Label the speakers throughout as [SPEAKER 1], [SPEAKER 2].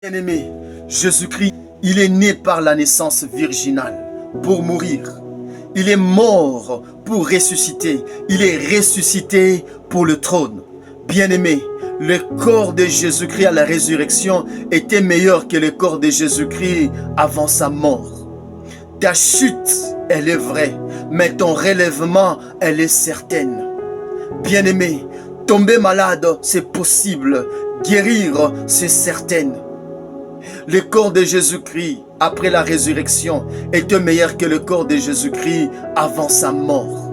[SPEAKER 1] Bien-aimé, Jésus-Christ, il est né par la naissance virginale pour mourir. Il est mort pour ressusciter. Il est ressuscité pour le trône. Bien-aimé, le corps de Jésus-Christ à la résurrection était meilleur que le corps de Jésus-Christ avant sa mort. Ta chute, elle est vraie, mais ton relèvement, elle est certaine. Bien-aimé, tomber malade, c'est possible. Guérir, c'est certain. Le corps de Jésus-Christ après la résurrection était meilleur que le corps de Jésus-Christ avant sa mort.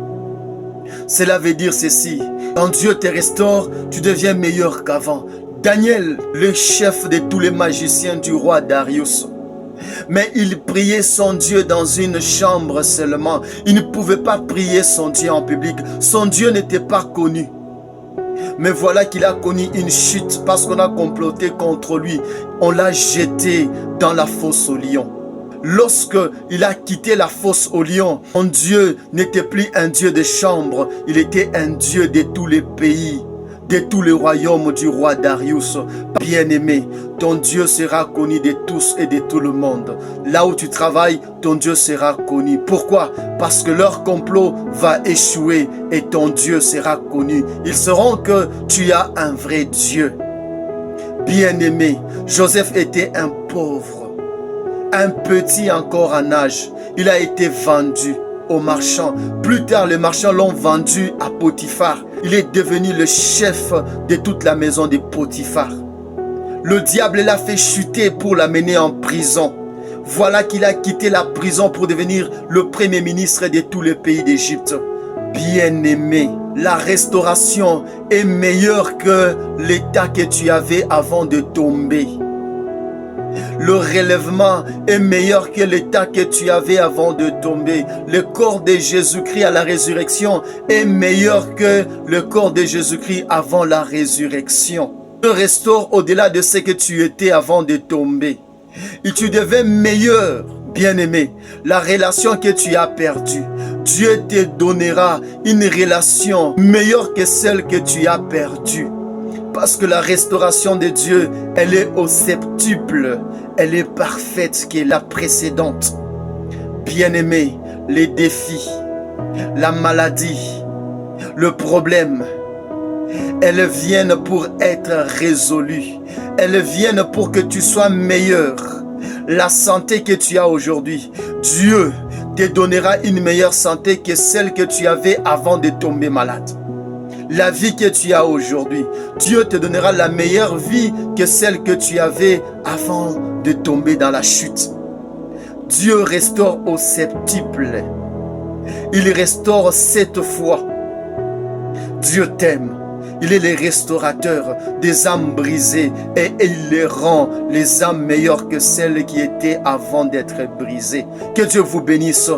[SPEAKER 1] Cela veut dire ceci: quand Dieu te restaure, tu deviens meilleur qu'avant. Daniel, le chef de tous les magiciens du roi Darius, mais il priait son Dieu dans une chambre seulement. Il ne pouvait pas prier son Dieu en public. Son Dieu n'était pas connu. Mais voilà qu'il a connu une chute parce qu'on a comploté contre lui. On l'a jeté dans la fosse aux lions. Lorsque il a quitté la fosse aux lions, son Dieu n'était plus un Dieu de chambre. Il était un Dieu de tous les pays, de tous les royaumes du roi Darius. Bien-aimé, ton Dieu sera connu de tous et de tout le monde. Là où tu travailles, ton Dieu sera connu. Pourquoi? Parce que leur complot va échouer et ton Dieu sera connu. Ils sauront que tu as un vrai Dieu. Bien-aimé, Joseph était un pauvre, un petit encore en âge. Il a été vendu aux marchands. Plus tard, les marchands l'ont vendu à Potiphar. Il est devenu le chef de toute la maison de Potiphar. Le diable l'a fait chuter pour l'amener en prison. Voilà qu'il a quitté la prison pour devenir le premier ministre de tous les pays d'Égypte. Bien-aimé, la restauration est meilleure que l'état que tu avais avant de tomber. Le relèvement est meilleur que l'état que tu avais avant de tomber. Le corps de Jésus-Christ à la résurrection est meilleur que le corps de Jésus-Christ avant la résurrection. Te restaure au-delà de ce que tu étais avant de tomber. Et tu deviens meilleur, bien-aimé. La relation que tu as perdue, Dieu te donnera une relation meilleure que celle que tu as perdue. Parce que la restauration de Dieu, elle est au septuple. Elle est parfaite que la précédente. Bien-aimé, les défis, la maladie, le problème, elles viennent pour être résolues. Elles viennent pour que tu sois meilleur. La santé que tu as aujourd'hui, Dieu te donnera une meilleure santé que celle que tu avais avant de tomber malade. La vie que tu as aujourd'hui, Dieu te donnera la meilleure vie que celle que tu avais avant de tomber dans la chute. Dieu restaure au septuple. Il restaure 7 fois. Dieu t'aime. Il est le restaurateur des âmes brisées et il les rend les âmes meilleures que celles qui étaient avant d'être brisées. Que Dieu vous bénisse.